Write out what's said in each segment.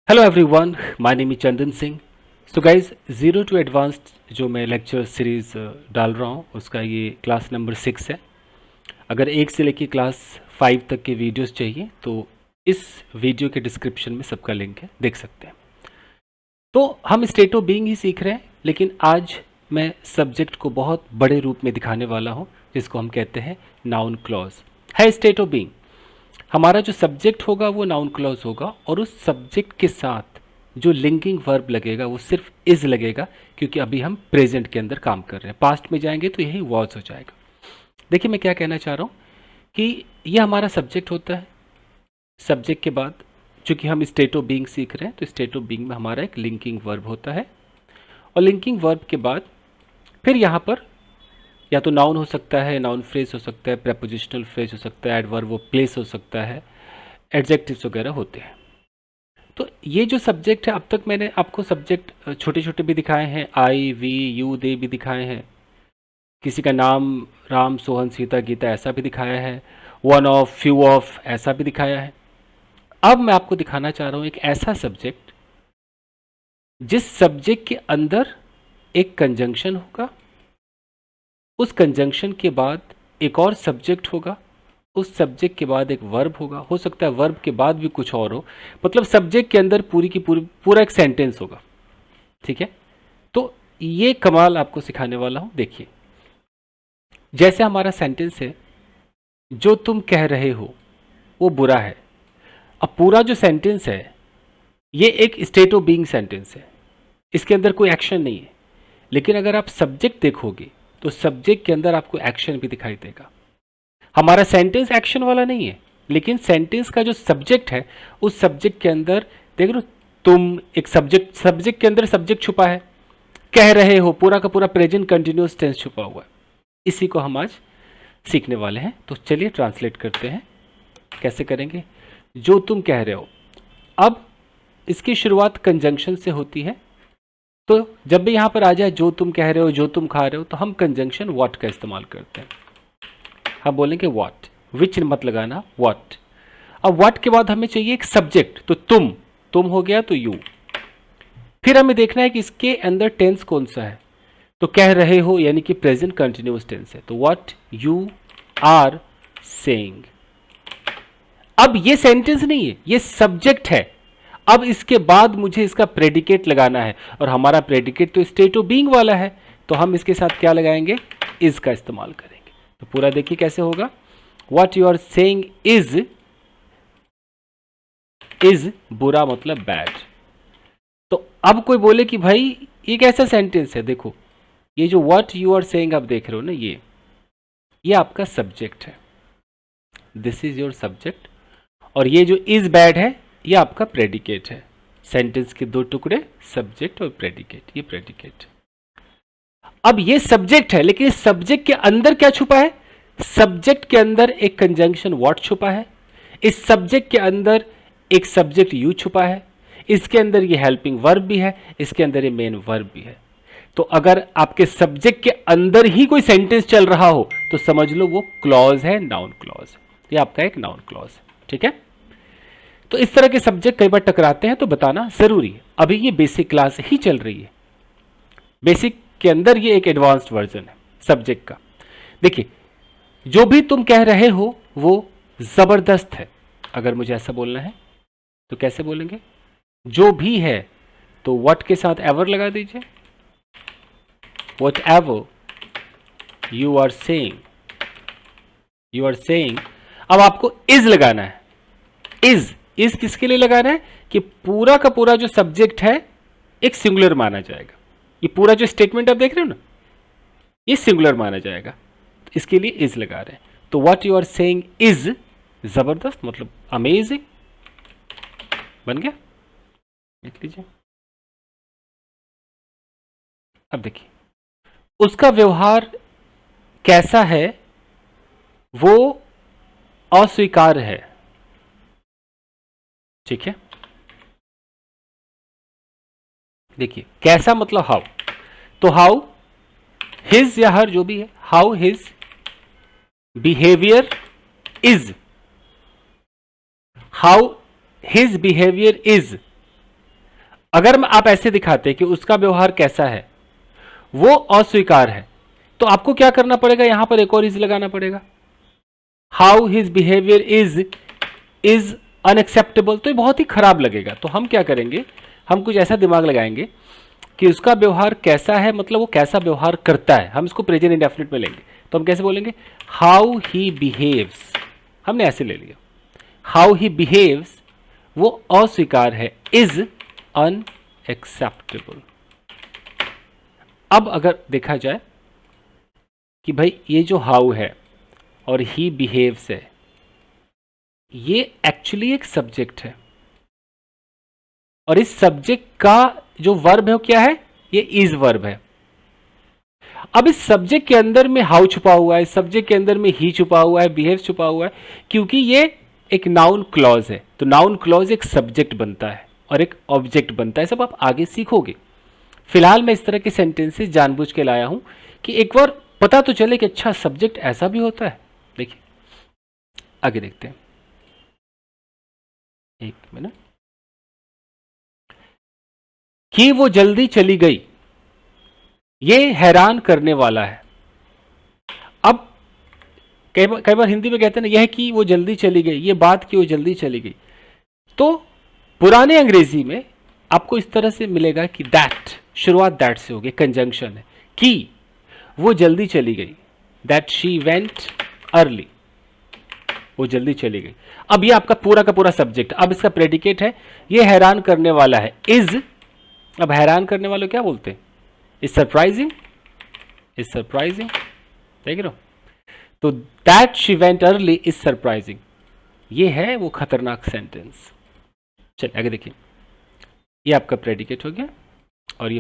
Hello everyone, my name is Chandan Singh. So guys, zero to advanced जो मैं lecture series डाल रहा हूँ उसका ये क्लास नंबर 6 है। अगर 1 से लेकर क्लास 5 तक के वीडियोस चाहिए तो इस वीडियो के डिस्क्रिप्शन में सबका लिंक है, देख सकते हैं। तो हम स्टेट ऑफ बीइंग ही सीख रहे हैं, लेकिन आज मैं सब्जेक्ट को बहुत बड़े रूप में दिखाने वाला हूँ, जिसको हम कहते हैं नाउन क्लॉज। है स्टेट ऑफ बीइंग, हमारा जो सब्जेक्ट होगा वो नाउन क्लॉज होगा, और उस सब्जेक्ट के साथ जो लिंकिंग वर्ब लगेगा वो सिर्फ इज लगेगा, क्योंकि अभी हम प्रेजेंट के अंदर काम कर रहे हैं। पास्ट में जाएंगे तो यही वॉज हो जाएगा। देखिए मैं क्या कहना चाह रहा हूँ कि ये हमारा सब्जेक्ट होता है। सब्जेक्ट के बाद चूंकि हम स्टेट ऑफ बीइंग सीख रहे हैं, तो स्टेट ऑफ बीइंग में हमारा एक लिंकिंग वर्ब होता है, और लिंकिंग वर्ब के बाद फिर यहाँ पर या तो नाउन हो सकता है, नाउन फ्रेज हो सकता है, प्रेपोजिशनल फ्रेज हो सकता है, एडवर्ब वो प्लेस हो सकता है, एडजेक्टिव्स वगैरह होते हैं। तो ये जो सब्जेक्ट है, अब तक मैंने आपको सब्जेक्ट छोटे छोटे भी दिखाए हैं, आई वी यू दे भी दिखाए हैं, किसी का नाम राम सोहन सीता गीता ऐसा भी दिखाया है, वन ऑफ फ्यू ऑफ ऐसा भी दिखाया है। अब मैं आपको दिखाना चाह रहा हूँ एक ऐसा सब्जेक्ट जिस सब्जेक्ट के अंदर एक कंजंक्शन होगा, उस कंजंक्शन के बाद एक और सब्जेक्ट होगा, उस सब्जेक्ट के बाद एक वर्ब होगा, हो सकता है वर्ब के बाद भी कुछ और हो, मतलब सब्जेक्ट के अंदर पूरी की पूरी पूरा एक सेंटेंस होगा। ठीक है, तो ये कमाल आपको सिखाने वाला हूं। देखिए, जैसे हमारा सेंटेंस है, जो तुम कह रहे हो वो बुरा है। अब पूरा जो सेंटेंस है ये एक स्टेट ऑफ बीइंग सेंटेंस है, इसके अंदर कोई एक्शन नहीं है, लेकिन अगर आप सब्जेक्ट देखोगे तो सब्जेक्ट के अंदर आपको एक्शन भी दिखाई देगा। हमारा सेंटेंस एक्शन वाला नहीं है, लेकिन सेंटेंस का जो सब्जेक्ट है उस सब्जेक्ट के अंदर देख रहे हो तुम, एक सब्जेक्ट के अंदर सब्जेक्ट छुपा है, कह रहे हो पूरा का पूरा प्रेजेंट कंटिन्यूअस टेंस छुपा हुआ है। इसी को हम आज सीखने वाले हैं। तो चलिए ट्रांसलेट करते हैं। कैसे करेंगे? जो तुम कह रहे हो, अब इसकी शुरुआत कंजंक्शन से होती है, तो जब भी यहां पर आ जाए जो तुम कह रहे हो, जो तुम खा रहे हो, तो हम कंजंक्शन व्हाट का इस्तेमाल करते हैं। हम बोलेंगे व्हाट, विच मत लगाना, व्हाट। अब व्हाट के बाद हमें चाहिए एक सब्जेक्ट, तो तुम हो गया तो यू। फिर हमें देखना है कि इसके अंदर टेंस कौन सा है, तो कह रहे हो यानी कि प्रेजेंट कंटिन्यूअस टेंस है, तो व्हाट यू आर सेइंग। अब ये सेंटेंस नहीं है, ये सब्जेक्ट है। अब इसके बाद मुझे इसका प्रेडिकेट लगाना है, और हमारा प्रेडिकेट तो स्टेट ऑफ बीइंग वाला है, तो हम इसके साथ क्या लगाएंगे? इज का इस्तेमाल करेंगे। तो पूरा देखिए कैसे होगा। What you are saying is बुरा मतलब बैड। तो अब कोई बोले कि भाई ये कैसा सेंटेंस है, देखो ये जो व्हाट यू आर सेइंग आप देख रहे हो ना, ये आपका सब्जेक्ट है, दिस इज योर सब्जेक्ट, और ये जो इज बैड है ये आपका प्रेडिकेट है। सेंटेंस के दो टुकड़े, सब्जेक्ट और प्रेडिकेट, ये प्रेडिकेट। अब ये सब्जेक्ट है, लेकिन इस सब्जेक्ट के अंदर क्या छुपा है? सब्जेक्ट के अंदर एक कंजंक्शन व्हाट छुपा है, इस सब्जेक्ट के अंदर एक सब्जेक्ट यू छुपा है, इसके अंदर ये हेल्पिंग वर्ब भी है, इसके अंदर ये मेन वर्ब भी है। तो अगर आपके सब्जेक्ट के अंदर ही कोई सेंटेंस चल रहा हो तो समझ लो वो क्लॉज है, नाउन क्लॉज। ये आपका एक नाउन क्लॉज है। ठीक है, तो इस तरह के सब्जेक्ट कई बार टकराते हैं, तो बताना जरूरी है। अभी ये बेसिक क्लास ही चल रही है, बेसिक के अंदर ये एक एडवांस्ड वर्जन है सब्जेक्ट का। देखिए, जो भी तुम कह रहे हो वो जबरदस्त है। अगर मुझे ऐसा बोलना है तो कैसे बोलेंगे? जो भी है तो व्हाट के साथ एवर लगा दीजिए, whatever you are saying, you are saying. अब आपको इज लगाना है। इज किसके लिए लगाना है? कि पूरा का पूरा जो सब्जेक्ट है एक सिंगुलर माना जाएगा। ये पूरा जो स्टेटमेंट आप देख रहे हो ना, ये सिंगुलर माना जाएगा, तो इसके लिए इज लगा रहे हैं। तो what you are saying is जबरदस्त मतलब अमेजिंग, बन गया। लिख लीजिए। अब देखिए उसका व्यवहार कैसा है, वो अस्वीकार्य है। ठीक है, देखिए कैसा मतलब हाउ, तो हाउ हिज या हर जो भी है, how his behaviour is, how his behaviour is अगर आप ऐसे दिखाते कि उसका व्यवहार कैसा है, वो अस्वीकार है, तो आपको क्या करना पड़ेगा, यहां पर एक और इज लगाना पड़ेगा। How his behaviour is unacceptable, तो ये बहुत ही खराब लगेगा। तो हम क्या करेंगे, हम कुछ ऐसा दिमाग लगाएंगे कि उसका व्यवहार कैसा है, मतलब वो कैसा व्यवहार करता है, हम इसको प्रेजेंट इंडेफिनिट में लेंगे। तो हम कैसे बोलेंगे, हाउ ही बिहेव्स, हमने ऐसे ले लिया, हाउ ही बिहेव्स वो अस्वीकार है, इज अनएक्सेप्टेबल। अब अगर देखा जाए कि भाई ये जो हाउ है और ही बिहेव्स है, ये एक्चुअली एक सब्जेक्ट है, और इस सब्जेक्ट का जो वर्ब है वो क्या है, ये इज वर्ब है। अब इस सब्जेक्ट के अंदर में हाउ छुपा हुआ है, सब्जेक्ट के अंदर में ही छुपा हुआ है, बिहेव छुपा हुआ है, क्योंकि ये एक नाउन क्लॉज है। तो नाउन क्लॉज एक सब्जेक्ट बनता है और एक ऑब्जेक्ट बनता है, सब आप आगे सीखोगे। फिलहाल मैं इस तरह के सेंटेंसेस जानबूझ के लाया हूं कि एक बार पता तो चले कि अच्छा सब्जेक्ट ऐसा भी होता है। देखिए आगे देखते हैं, एक मिनट। कि वो जल्दी चली गई, ये हैरान करने वाला है। अब कई बार हिंदी में कहते हैं ना, यह कि वो जल्दी चली गई, ये बात कि वो जल्दी चली गई। तो पुराने अंग्रेजी में आपको इस तरह से मिलेगा कि दैट, शुरुआत दैट से होगी, कंजंक्शन है, कि वो जल्दी चली गई, दैट शी वेंट अर्ली, वो जल्दी चली गई। अब ये आपका पूरा का पूरा सब्जेक्ट। अब इसका प्रेडिकेट है, ये हैरान करने वाला है, इज। अब हैरान करने वाले क्या बोलते हैं, इज सरप्राइजिंग, इज सरप्राइजिंग, देख रहे हो। तो that she went early is surprising, ये है वो खतरनाक सेंटेंस। चलिए आगे देखिए, ये आपका प्रेडिकेट हो गया और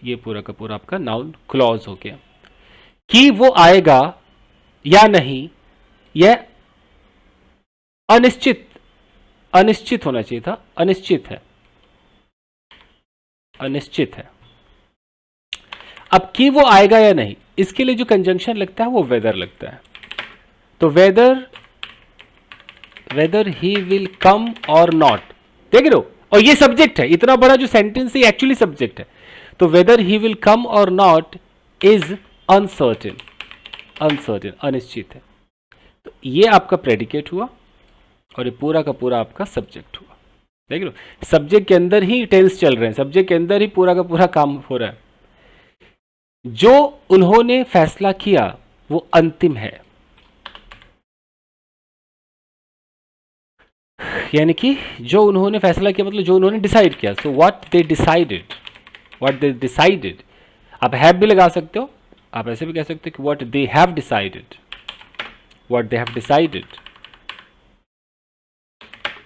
ये पूरा का पूरा आपका नाउन क्लॉज हो गया। कि वो आएगा या नहीं, यह अनिश्चित, अनिश्चित होना चाहिए था, अनिश्चित है, अनिश्चित है। अब कि वो आएगा या नहीं, इसके लिए जो कंजंक्शन लगता है वो वेदर लगता है। तो वेदर ही विल कम और नॉट, देख रहे हो, और ये सब्जेक्ट है, इतना बड़ा जो सेंटेंस है एक्चुअली सब्जेक्ट है। तो वेदर ही विल कम और नॉट इज अनसर्टेन, अनसर्टेन, अनिश्चित है। तो ये आपका प्रेडिकेट हुआ और ये पूरा का पूरा आपका सब्जेक्ट हुआ, देख लो। सब्जेक्ट के अंदर ही टेंस चल रहे हैं, सब्जेक्ट के अंदर ही पूरा का पूरा काम हो रहा है। जो उन्होंने फैसला किया वो अंतिम है, यानी कि जो उन्होंने फैसला किया मतलब जो उन्होंने डिसाइड किया। So what they decided, what they decided, आप हैव भी लगा सकते हो, आप ऐसे भी कह सकते हो कि what they have decided, what they have decided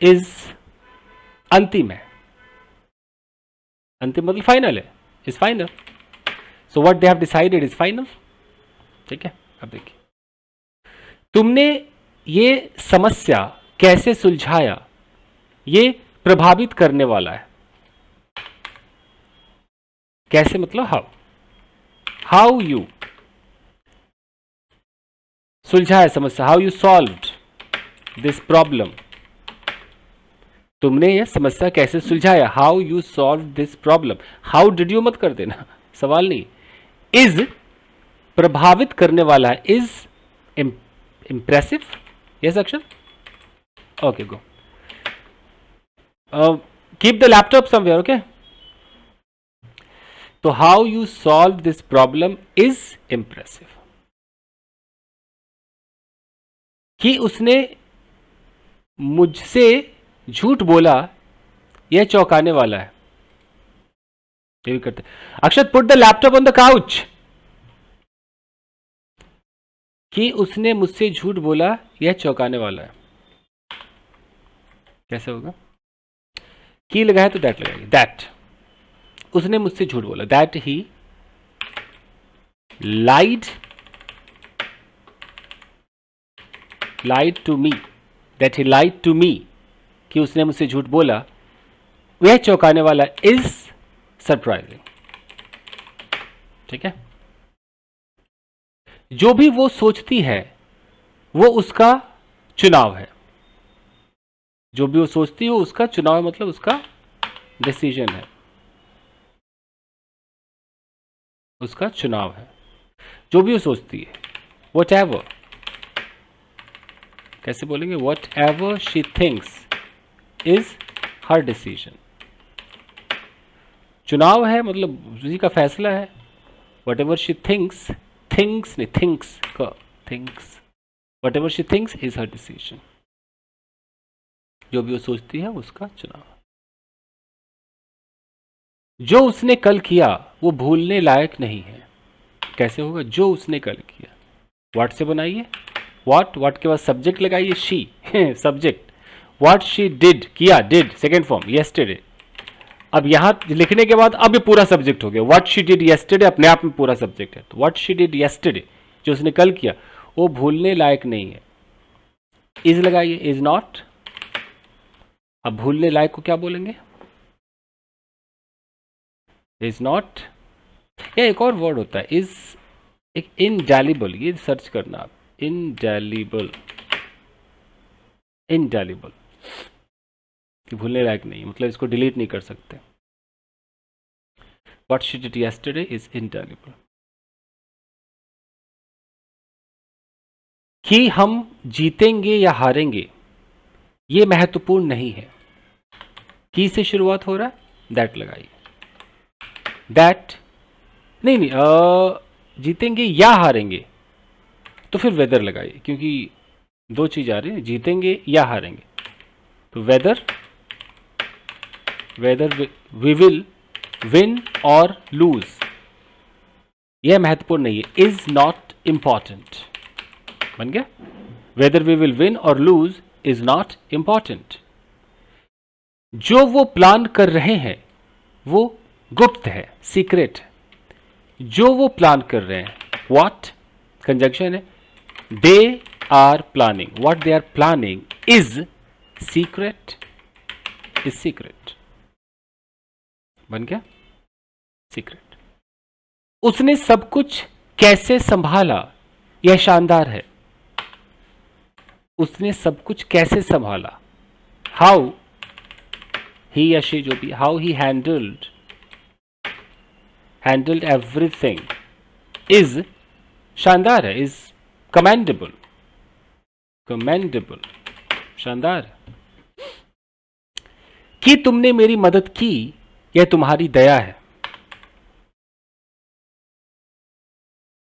is अंतिम है, अंतिम मतलब फाइनल है, is final. So what they have decided is final, ठीक है। अब देखिए, तुमने ये समस्या कैसे सुलझाया, ये प्रभावित करने वाला है। कैसे मतलब हाउ, हाउ यू सुलझाया समस्या, how you solved this problem, तुमने ये समस्या कैसे सुलझाया, how you solve this problem. How did you मत कर देना, सवाल नहीं। इज प्रभावित करने वाला है, is impressive, yes Akshar, okay go. Keep the laptop somewhere, okay. तो how you solve this problem is impressive. कि उसने मुझसे झूठ बोला, यह चौंकाने वाला है, ये भी करते। Akshat put the laptop on the couch. कि उसने मुझसे झूठ बोला, यह चौंकाने वाला है, कैसे होगा, की लगाया तो दैट लगाएगी, दैट उसने मुझसे झूठ बोला, that he lied to me, that he lied to me, कि उसने मुझसे झूठ बोला, वह चौंकाने वाला, इज सरप्राइजिंग, ठीक है। जो भी वो सोचती है वो उसका चुनाव है, जो भी वो सोचती है उसका चुनाव है, मतलब उसका डिसीजन है, उसका चुनाव है। जो भी वो सोचती है, वट एवर, कैसे बोलेंगे, what ever she thinks is her decision. चुनाव है मतलब उसी का फैसला है। What ever she thinks, thinks नहीं, थिंक्स का, thinks, what ever she thinks is her decision. जो भी वो सोचती है उसका चुनाव। जो उसने कल किया वो भूलने लायक नहीं है। कैसे होगा, जो उसने कल किया, व्हाट से बनाइए, व्हाट के बाद सब्जेक्ट लगाइए, she subject, what she did, किया, डिड सेकेंड फॉर्म, येस्टरडे। अब यहां लिखने के बाद अब ये पूरा सब्जेक्ट हो गया, व्हाट शी डिड येस्टरडे अपने आप में पूरा सब्जेक्ट है। तो व्हाट शी डिड येस्टरडे, जो उसने कल किया वो भूलने लायक नहीं है। इज लगाइए, इज नॉट। अब भूलने लायक को क्या बोलेंगे, इज नॉट। या एक और वर्ड होता है इज, एक इनडेलिबल, ये सर्च करना आप, इनडेलिबल, इनडेलिबल कि भूलने लायक नहीं, मतलब इसको डिलीट नहीं कर सकते। What she did yesterday is indelible. कि हम जीतेंगे या हारेंगे ये महत्वपूर्ण नहीं है। की से शुरुआत हो रहा है, दैट लगाइए, दैट नहीं, जीतेंगे या हारेंगे तो फिर वेदर लगाइए, क्योंकि दो चीज आ रही है, जीतेंगे या हारेंगे। तो whether, whether we will win और लूज, यह महत्वपूर्ण नहीं है। इज नॉट इंपॉर्टेंट बन गया, वेदर वी विल विन और लूज इज नॉट इंपॉर्टेंट। जो वो प्लान कर रहे हैं वो गुप्त है, सीक्रेट है। जो वो प्लान कर रहे हैं, व्हाट कंजंक्शन है, they are planning, what they are planning is secret, is secret बन गया, सीक्रेट। उसने सब कुछ कैसे संभाला, यह शानदार है। उसने सब कुछ कैसे संभाला, हाउ ही या शी, जो भी, how he handled everything is शानदार है, इज कमेंडेबल, कमेंडेबल, शानदार है। कि तुमने मेरी मदद की यह तुम्हारी दया है।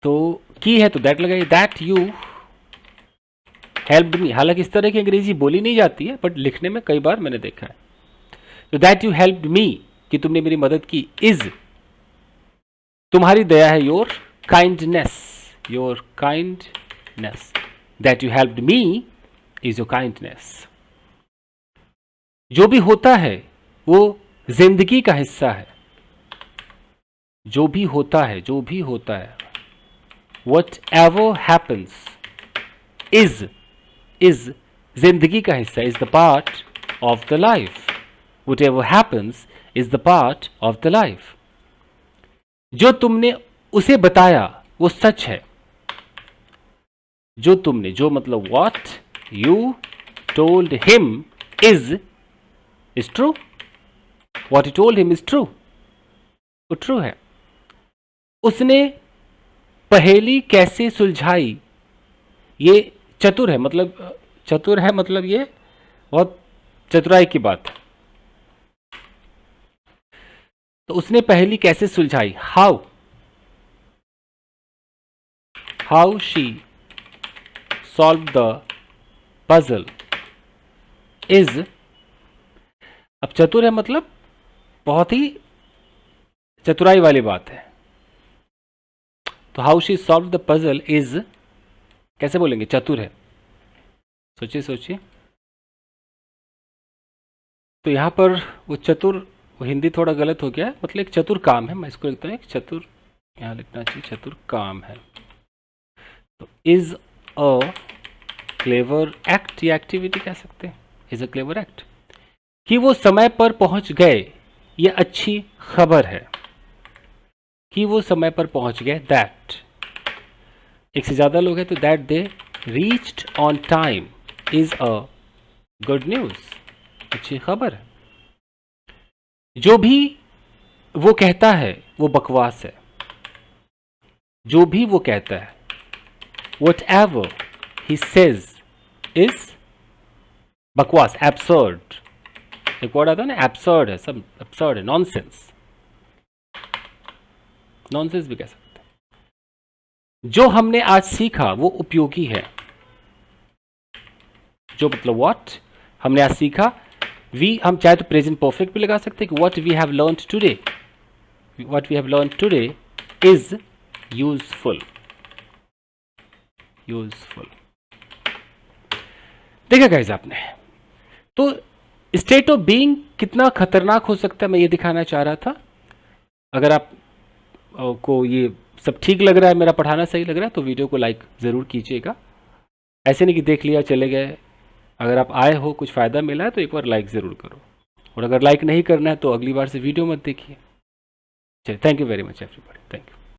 तो की है तो दैट लगाइए, दैट यू हेल्प्ड मी। हालांकि इस तरह की अंग्रेजी बोली नहीं जाती है, बट लिखने में कई बार मैंने देखा है। तो दैट यू हेल्प्ड मी, कि तुमने मेरी मदद की, इज तुम्हारी दया है, your kindness, your kindness. That you helped me is your kindness. जो भी होता है वो जिंदगी का हिस्सा है। जो भी होता है, जो भी होता है, whatever happens is जिंदगी का हिस्सा, is the part of the life. Whatever happens is the part of the life. जो तुमने उसे बताया वो सच है। जो तुमने, जो मतलब what you told him is true. What you told him is true. वो ट्रू है। उसने पहेली कैसे सुलझाई, ये चतुर है, मतलब चतुर है, मतलब ये बहुत चतुराई की बात है। तो उसने पहेली कैसे सुलझाई, how she solve the puzzle is. अब चतुर है मतलब बहुत ही चतुराई वाली बात है। तो how she solve the puzzle is, कैसे बोलेंगे, चतुर है। सोचिए सोचिए। तो यहां पर वो चतुर, वो हिंदी थोड़ा गलत हो गया है, मतलब एक चतुर काम है, मैं इसको लिखता हूं एक चतुर, यहां लिखना चाहिए चतुर काम है। तो इज अ क्लेवर एक्ट या एक्टिविटी कह सकते हैं, इज अ क्लेवर एक्ट। कि वो समय पर पहुंच गए, यह अच्छी खबर है। कि वो समय पर पहुंच गए, दैट एक से ज्यादा लोग हैं तो that they reached on time is a good news, अच्छी खबर है। जो भी वो कहता है वो बकवास है। जो भी वो कहता है, whatever he says is बकवास, एब्सर्ड। एक वर्ड आता है ना, एब्सर्ड है, सब एब्सर्ड है, नॉनसेंस। नॉनसेंस भी कह सकते हैं। जो हमने आज सीखा वो उपयोगी है। जो मतलब व्हाट हमने आज सीखा, हम चाहे तो प्रेजेंट परफेक्ट भी लगा सकते हैं कि what we have learned today, what we have learned today is useful. Useful. देखा गाइस आपने, तो स्टेट ऑफ बीइंग कितना खतरनाक हो सकता है मैं ये दिखाना चाह रहा था। अगर आप को ये सब ठीक लग रहा है, मेरा पढ़ाना सही लग रहा है, तो वीडियो को लाइक ज़रूर कीजिएगा। ऐसे नहीं कि देख लिया चले गए। अगर आप आए हो, कुछ फ़ायदा मिला है तो एक बार लाइक ज़रूर करो, और अगर लाइक नहीं करना है तो अगली बार से वीडियो मत देखिए। चलिए, thank you very much everybody, thank you.